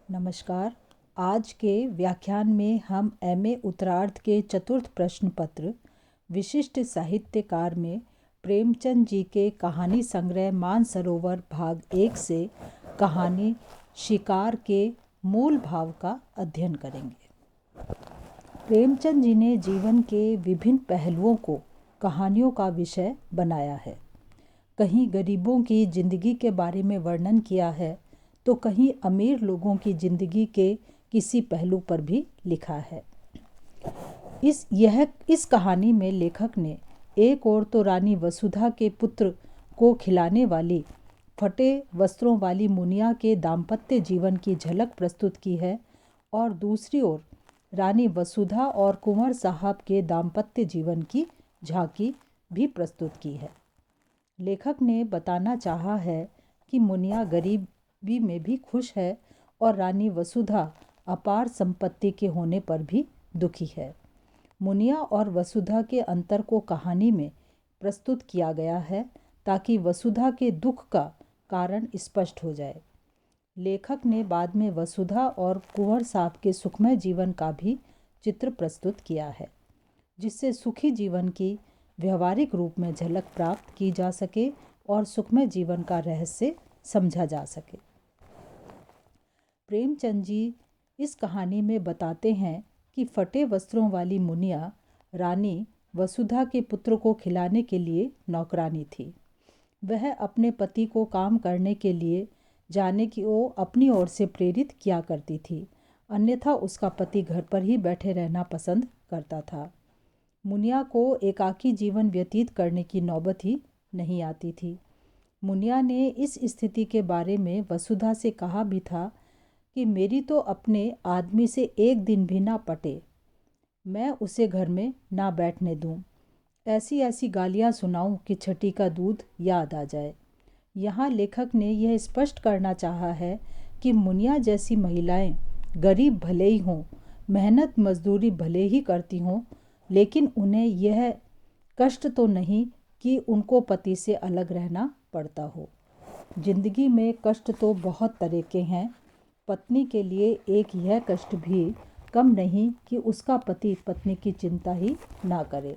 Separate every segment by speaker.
Speaker 1: नमस्कार। आज के व्याख्यान में हम एमए उत्तरार्ध के चतुर्थ प्रश्न पत्र विशिष्ट साहित्यकार में प्रेमचंद जी के कहानी संग्रह मानसरोवर भाग 1 से कहानी शिकार के मूल भाव का अध्ययन करेंगे। प्रेमचंद जी ने जीवन के विभिन्न पहलुओं को कहानियों का विषय बनाया है। कहीं गरीबों की जिंदगी के बारे में वर्णन किया है तो कहीं अमीर लोगों की जिंदगी के किसी पहलू पर भी लिखा है। इस कहानी में लेखक ने एक ओर तो रानी वसुधा के पुत्र को खिलाने वाली फटे वस्त्रों वाली मुनिया के दाम्पत्य जीवन की झलक प्रस्तुत की है और दूसरी ओर रानी वसुधा और कुंवर साहब के दाम्पत्य जीवन की झांकी भी प्रस्तुत की है। लेखक ने बताना चाहा है कि मुनिया गरीबी में भी खुश है और रानी वसुधा अपार संपत्ति के होने पर भी दुखी है। मुनिया और वसुधा के अंतर को कहानी में प्रस्तुत किया गया है ताकि वसुधा के दुख का कारण स्पष्ट हो जाए। लेखक ने बाद में वसुधा और कुंवर साहब के सुखमय जीवन का भी चित्र प्रस्तुत किया है, जिससे सुखी जीवन की व्यवहारिक रूप में झलक प्राप्त की जा सके और सुखमय जीवन का रहस्य समझा जा सके। प्रेमचंद जी इस कहानी में बताते हैं कि फटे वस्त्रों वाली मुनिया रानी वसुधा के पुत्र को खिलाने के लिए नौकरानी थी। वह अपने पति को काम करने के लिए जाने की अपनी ओर से प्रेरित किया करती थी, अन्यथा उसका पति घर पर ही बैठे रहना पसंद करता था। मुनिया को एकाकी जीवन व्यतीत करने की नौबत ही नहीं आती थी। मुनिया ने इस स्थिति के बारे में वसुधा से कहा भी था कि मेरी तो अपने आदमी से एक दिन भी ना पटे, मैं उसे घर में ना बैठने दूं। ऐसी ऐसी गालियां सुनाऊं कि छठी का दूध याद आ जाए। यहाँ लेखक ने यह स्पष्ट करना चाहा है कि मुनिया जैसी महिलाएं गरीब भले ही हों, मेहनत मजदूरी भले ही करती हों, लेकिन उन्हें यह कष्ट तो नहीं कि उनको पति से अलग रहना पड़ता हो। जिंदगी में कष्ट तो बहुत तरह के हैं। पत्नी के लिए एक यह कष्ट भी कम नहीं कि उसका पति पत्नी की चिंता ही ना करे।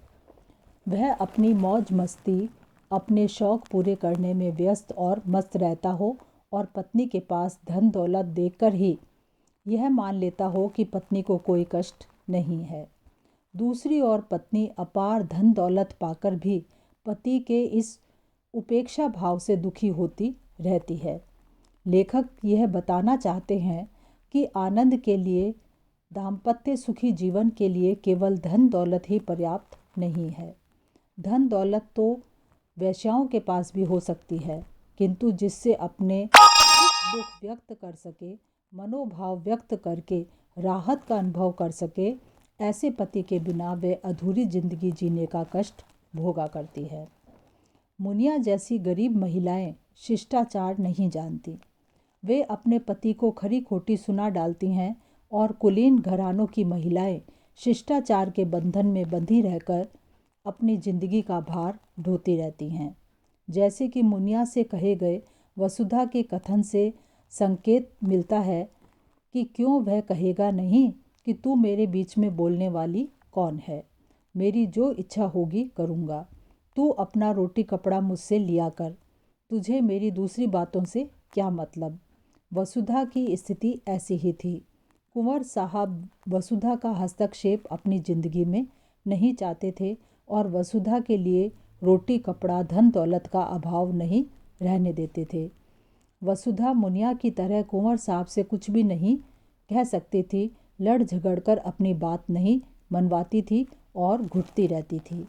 Speaker 1: वह अपनी मौज मस्ती, अपने शौक पूरे करने में व्यस्त और मस्त रहता हो और पत्नी के पास धन दौलत देखकर ही यह मान लेता हो कि पत्नी को कोई कष्ट नहीं है। दूसरी ओर पत्नी अपार धन दौलत पाकर भी पति के इस उपेक्षा भाव से दुखी होती रहती है। लेखक यह बताना चाहते हैं कि आनंद के लिए, दाम्पत्य सुखी जीवन के लिए केवल धन दौलत ही पर्याप्त नहीं है। धन दौलत तो वेश्याओं के पास भी हो सकती है, किंतु जिससे अपने दुख व्यक्त कर सके, मनोभाव व्यक्त करके राहत का अनुभव कर सके, ऐसे पति के बिना वे अधूरी जिंदगी जीने का कष्ट भोगा करती है। मुनिया जैसी गरीब महिलाएं शिष्टाचार नहीं जानती। वे अपने पति को खरी खोटी सुना डालती हैं और कुलीन घरानों की महिलाएं शिष्टाचार के बंधन में बंधी रहकर अपनी जिंदगी का भार ढोती रहती हैं। जैसे कि मुनिया से कहे गए वसुधा के कथन से संकेत मिलता है कि क्यों वह कहेगा नहीं कि तू मेरे बीच में बोलने वाली कौन है, मेरी जो इच्छा होगी करूँगा, तू अपना रोटी कपड़ा मुझसे लिया कर, तुझे मेरी दूसरी बातों से क्या मतलब। वसुधा की स्थिति ऐसी ही थी। कुंवर साहब वसुधा का हस्तक्षेप अपनी जिंदगी में नहीं चाहते थे और वसुधा के लिए रोटी कपड़ा धन दौलत का अभाव नहीं रहने देते थे। वसुधा मुनिया की तरह कुंवर साहब से कुछ भी नहीं कह सकती थी, लड़ झगड़ कर अपनी बात नहीं मनवाती थी और घुटती रहती थी।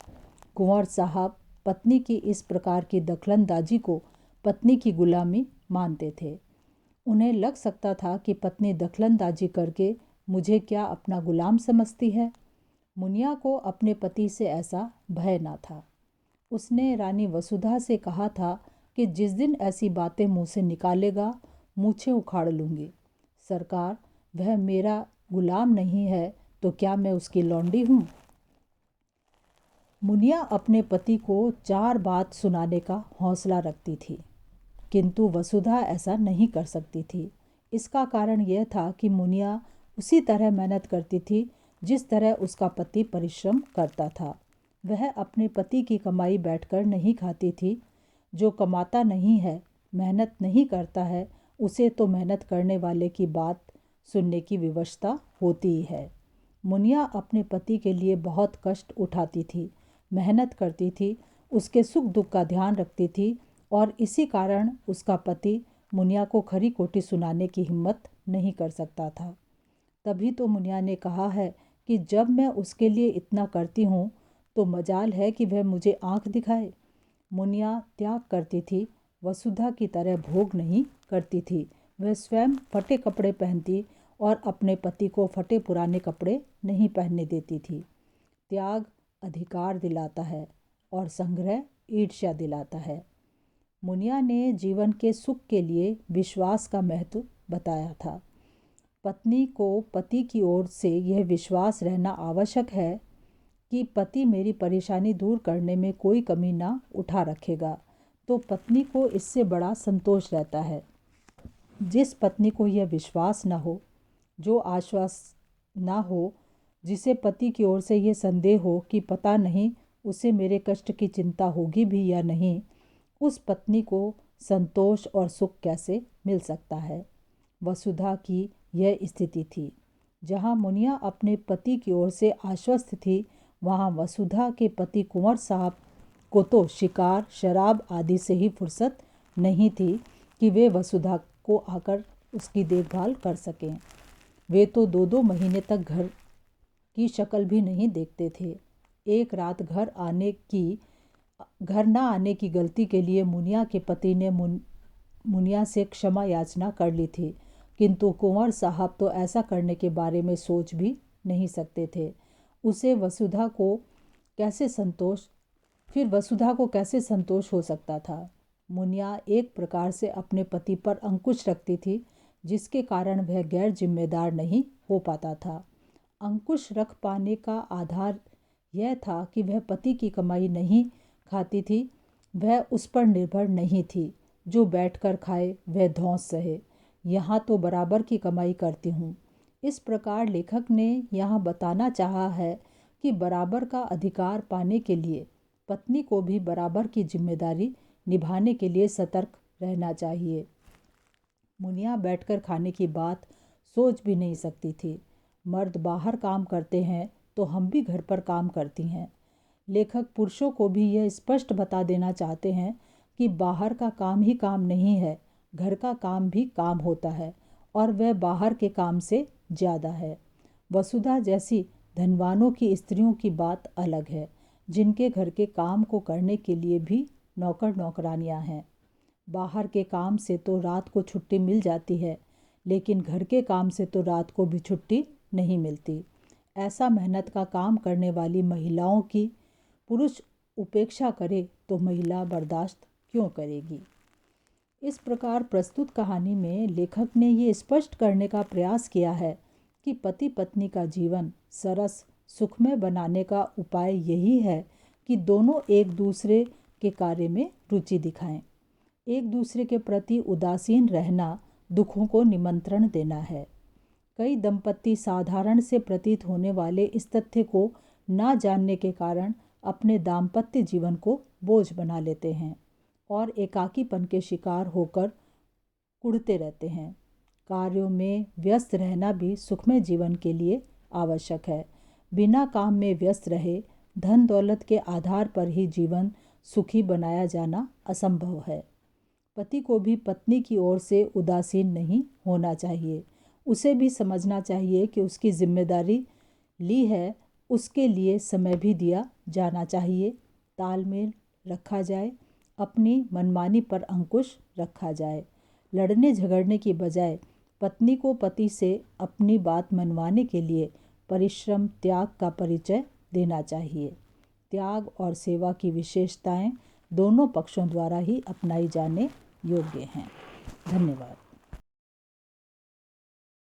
Speaker 1: कुंवर साहब पत्नी की इस प्रकार की दखलंदाजी को पत्नी की गुलामी मानते थे। उन्हें लग सकता था कि पत्नी दखलंदाजी करके मुझे क्या अपना गुलाम समझती है। मुनिया को अपने पति से ऐसा भय ना था। उसने रानी वसुधा से कहा था कि जिस दिन ऐसी बातें मुंह से निकालेगा, मूछें उखाड़ लूँगी। सरकार, वह मेरा गुलाम नहीं है तो क्या मैं उसकी लौंडी हूँ। मुनिया अपने पति को 4 बात सुनाने का हौसला रखती थी, किंतु वसुधा ऐसा नहीं कर सकती थी। इसका कारण यह था कि मुनिया उसी तरह मेहनत करती थी जिस तरह उसका पति परिश्रम करता था। वह अपने पति की कमाई बैठकर नहीं खाती थी। जो कमाता नहीं है, मेहनत नहीं करता है, उसे तो मेहनत करने वाले की बात सुनने की विवशता होती ही है। मुनिया अपने पति के लिए बहुत कष्ट उठाती थी, मेहनत करती थी, उसके सुख दुख का ध्यान रखती थी और इसी कारण उसका पति मुनिया को खरी खोटी सुनाने की हिम्मत नहीं कर सकता था। तभी तो मुनिया ने कहा है कि जब मैं उसके लिए इतना करती हूँ तो मजाल है कि वह मुझे आँख दिखाए। मुनिया त्याग करती थी, वसुधा की तरह भोग नहीं करती थी। वह स्वयं फटे कपड़े पहनती और अपने पति को फटे पुराने कपड़े नहीं पहनने देती थी। त्याग अधिकार दिलाता है और संग्रह ईर्ष्या दिलाता है। मुनिया ने जीवन के सुख के लिए विश्वास का महत्व बताया था। पत्नी को पति की ओर से यह विश्वास रहना आवश्यक है कि पति मेरी परेशानी दूर करने में कोई कमी ना उठा रखेगा, तो पत्नी को इससे बड़ा संतोष रहता है। जिस पत्नी को यह विश्वास ना हो, जो आश्वास ना हो, जिसे पति की ओर से यह संदेह हो कि पता नहीं उसे मेरे कष्ट की चिंता होगी भी या नहीं, उस पत्नी को संतोष और सुख कैसे मिल सकता है। वसुधा की यह स्थिति थी। जहाँ मुनिया अपने पति की ओर से आश्वस्त थी, वहाँ वसुधा के पति कुंवर साहब को तो शिकार, शराब आदि से ही फुर्सत नहीं थी कि वे वसुधा को आकर उसकी देखभाल कर सकें। वे तो 2-2 महीने तक घर की शक्ल भी नहीं देखते थे। एक रात घर ना आने की गलती के लिए मुनिया के पति ने मुनिया से क्षमा याचना कर ली थी, किंतु कुंवर साहब तो ऐसा करने के बारे में सोच भी नहीं सकते थे। वसुधा को कैसे संतोष हो सकता था। मुनिया एक प्रकार से अपने पति पर अंकुश रखती थी, जिसके कारण वह गैर जिम्मेदार नहीं हो पाता था। अंकुश रख पाने का आधार यह था कि वह पति की कमाई नहीं खाती थी, वह उस पर निर्भर नहीं थी। जो बैठकर खाए वह धौंस सहे, यहाँ तो बराबर की कमाई करती हूँ। इस प्रकार लेखक ने यहाँ बताना चाहा है कि बराबर का अधिकार पाने के लिए पत्नी को भी बराबर की जिम्मेदारी निभाने के लिए सतर्क रहना चाहिए। मुनिया बैठकर खाने की बात सोच भी नहीं सकती थी। मर्द बाहर काम करते हैं तो हम भी घर पर काम करती हैं। लेखक पुरुषों को भी यह स्पष्ट बता देना चाहते हैं कि बाहर का काम ही काम नहीं है, घर का काम भी काम होता है और वह बाहर के काम से ज़्यादा है। वसुधा जैसी धनवानों की स्त्रियों की बात अलग है, जिनके घर के काम को करने के लिए भी नौकर नौकरानियां हैं। बाहर के काम से तो रात को छुट्टी मिल जाती है, लेकिन घर के काम से तो रात को भी छुट्टी नहीं मिलती। ऐसा मेहनत का काम करने वाली महिलाओं की पुरुष उपेक्षा करे तो महिला बर्दाश्त क्यों करेगी। इस प्रकार प्रस्तुत कहानी में लेखक ने ये स्पष्ट करने का प्रयास किया है कि पति पत्नी का जीवन सरस सुखमय बनाने का उपाय यही है कि दोनों एक दूसरे के कार्य में रुचि दिखाएं। एक दूसरे के प्रति उदासीन रहना दुखों को निमंत्रण देना है। कई दंपति साधारण से प्रतीत होने वाले इस तथ्य को ना जानने के कारण अपने दाम्पत्य जीवन को बोझ बना लेते हैं और एकाकीपन के शिकार होकर कुढ़ते रहते हैं। कार्यों में व्यस्त रहना भी सुखमय जीवन के लिए आवश्यक है। बिना काम में व्यस्त रहे धन दौलत के आधार पर ही जीवन सुखी बनाया जाना असंभव है। पति को भी पत्नी की ओर से उदासीन नहीं होना चाहिए। उसे भी समझना चाहिए कि उसकी जिम्मेदारी ली है, उसके लिए समय भी दिया जाना चाहिए। तालमेल रखा जाए, अपनी मनमानी पर अंकुश रखा जाए। लड़ने झगड़ने की बजाय पत्नी को पति से अपनी बात मनवाने के लिए परिश्रम त्याग का परिचय देना चाहिए। त्याग और सेवा की विशेषताएं दोनों पक्षों द्वारा ही अपनाई जाने योग्य हैं। धन्यवाद।